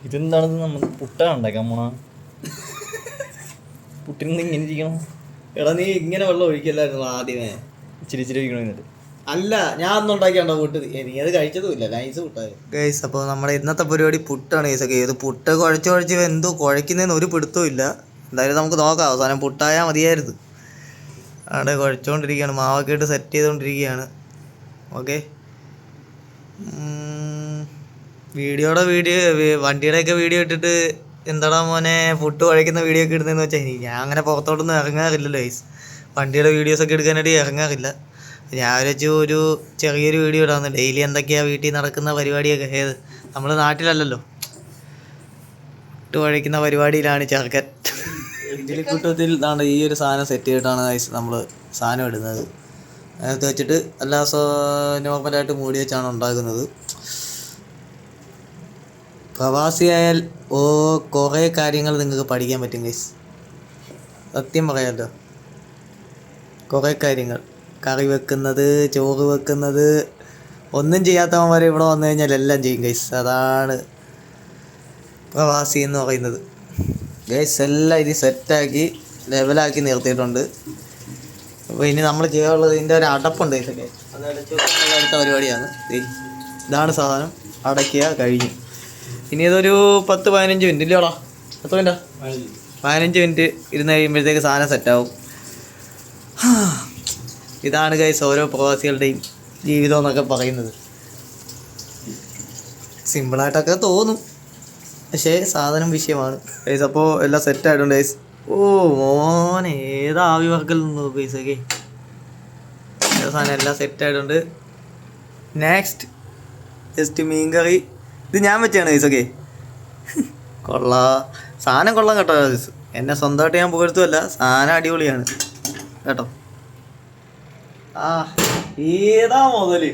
ഇതെന്താണെന്ന് നമ്മൾ പുട്ട ഉണ്ടാക്കാൻ പോണ പുട്ടിന് ഇങ്ങനെ ഇരിക്കണം. എടാ നീ ഇങ്ങനെ വെള്ളം ഒഴിക്കല്ലായിരുന്നു ആദ്യമേ. ഇച്ചിരി ഇച്ചിരി ഒഴിക്കണം. എന്നിട്ട് അല്ല ഞാൻ ഒന്നും ഉണ്ടാക്കിയാണ്ടോ പുട്ട്, നീ അത് കഴിച്ചതുമില്ല, നൈസ് പുട്ടായി ഗൈസ്. അപ്പോൾ നമ്മുടെ ഇന്നത്തെ പരിപാടി പുട്ടാണ് ഗൈസ് ഒക്കെ. ഇത് പുട്ട് കുഴച്ച് എന്തോ കുഴക്കുന്നതിന് ഒരു പിടുത്തവും ഇല്ല. എന്തായാലും നമുക്ക് നോക്കാം, അവസാനം പുട്ടായാൽ മതിയായിരുന്നു. അവിടെ കുഴച്ചുകൊണ്ടിരിക്കുകയാണ്, മാവൊക്കെ ഇട്ട് സെറ്റ് ചെയ്തുകൊണ്ടിരിക്കുകയാണ്. ഓക്കെ, വണ്ടിയുടെയൊക്കെ വീഡിയോ ഇട്ടിട്ട് എന്താടാ മോനെ പുട്ട് കുഴക്കുന്ന വീഡിയോ ഒക്കെ ഇടുന്നതെന്ന് വെച്ചാൽ ഞാൻ അങ്ങനെ പുറത്തോട്ടൊന്നും ഇറങ്ങാറില്ലല്ലോ ഗൈസ്. വണ്ടിയുടെ വീഡിയോസൊക്കെ എടുക്കാനായിട്ട് ഇറങ്ങാറില്ല. ഞാൻ വെച്ചു ഒരു ചെറിയൊരു വീഡിയോ ഇടാന്ന്, ഡെയിലി എന്തൊക്കെയാണ് വീട്ടിൽ നടക്കുന്ന പരിപാടിയൊക്കെ. ഏത് നമ്മൾ നാട്ടിലല്ലല്ലോ, പുട്ട് കുഴക്കുന്ന പരിപാടിയിലാണ് ചെറുക്കൻ. ഇഡ്ഡലിക്കുട്ടത്തിൽ ഇതാണ് ഈ ഒരു സാധനം സെറ്റ് ചെയ്തിട്ടാണ് ഗൈസ് നമ്മൾ സാധനം ഇടുന്നത്. അതിനകത്ത് വെച്ചിട്ട് എല്ലാ നോർമലായിട്ട് മൂടി വെച്ചാണ് ഉണ്ടാക്കുന്നത്. പ്രവാസിയായാൽ കുറേ കാര്യങ്ങൾ നിങ്ങൾക്ക് പഠിക്കാൻ പറ്റും ഗൈസ്, സത്യം പറയാമല്ലോ. കുറേ കാര്യങ്ങൾ, കറി വെക്കുന്നത്, ചോറ് വെക്കുന്നത്, ഒന്നും ചെയ്യാത്തവന്മാർ ഇവിടെ വന്നു കഴിഞ്ഞാൽ എല്ലാം ചെയ്യും ഗൈസ്. അതാണ് പ്രവാസി എന്ന് പറയുന്നത് ഗൈസ്. എല്ലാം ഇത് സെറ്റാക്കി ലെവലാക്കി നിർത്തിയിട്ടുണ്ട്. അപ്പോൾ ഇനി നമ്മൾ ചെയ്യാനുള്ളത് ഇതിൻ്റെ ഒരു അടപ്പുണ്ട് ഗൈസൊക്കെ, അത് അടച്ച് അടുത്ത പരിപാടിയാണ്. ഇതാണ് സാധനം, അടയ്ക്കുക, കഴിഞ്ഞു. ഇനി ഇതൊരു 10-15 മിനിറ്റ് ഇല്ലയോടാ, 10 മിനിറ്റാ, 15 മിനിറ്റ് ഇരുന്ന് കഴിയുമ്പോഴത്തേക്ക് സാധനം സെറ്റാവും. ഇതാണ് ഗൈസ് ഓരോ പ്രവാസികളുടെയും ജീവിതം എന്നൊക്കെ പറയുന്നത്. സിമ്പിളായിട്ടൊക്കെ തോന്നും, പക്ഷേ സാധനം വിഷയമാണ് ഗൈസ്. അപ്പോൾ എല്ലാം സെറ്റായിട്ടുണ്ട് ഗൈസ്. ഓ മോനെ, ഏതാ ആവി വർക്കൽ നിന്ന് ഗൈസ്. ഓക്കെ, സാധനം എല്ലാം സെറ്റായിട്ടുണ്ട്. നെക്സ്റ്റ് ജസ്റ്റ് മീൻകറി. ഇത് ഞാൻ വെച്ചാണ് ഗൈസ്. ഓക്കെ, സാധനം കൊള്ളാം കേട്ടോ ഗൈസ്. എന്നെ സ്വന്തമായിട്ട് ഞാൻ പുകഴ്ത്തുമല്ല, സാധനം അടിപൊളിയാണ് കേട്ടോ. ആ ഏതാ മുതല്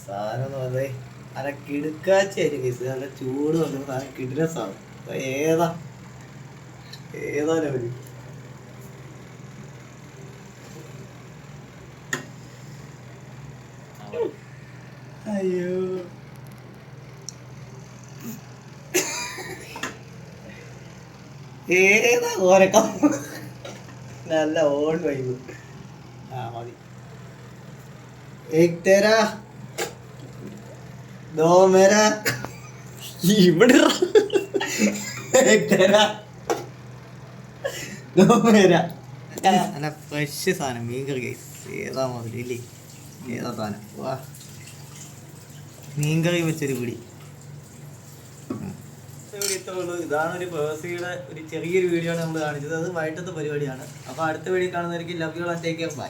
സാധനം അതെ അല്ല കിടുക്കാച്ചായിരിക്കും ഗൈസ്. നല്ല ചൂട് വന്നു, സാധനം കിടില സാധനം. ഏതാ ലെവല്. അയ്യോ ഏതാ ഓരക്കം, നല്ല ഓൺ വൈബ്. ആ മതി. ഇവിടെ നല്ല ഫ്രഷ് സാധനം മീൻകറി ഗൈസ്. ഏതാ മതി ഇല്ലേ, ഏതാ സാധനം. വാ, മീൻകറി വെച്ചൊരു പിടി. ഇതാണ് ഒരു പ്രവാസിയുടെ ഒരു ചെറിയൊരു വീഡിയോ ആണ് നമ്മൾ കാണിച്ചത്. അത് വൈകിട്ടത്തെ പരിപാടിയാണ്. അപ്പോൾ അടുത്ത വീഡിയോ കാണുന്നവർക്ക് love you and take care, by.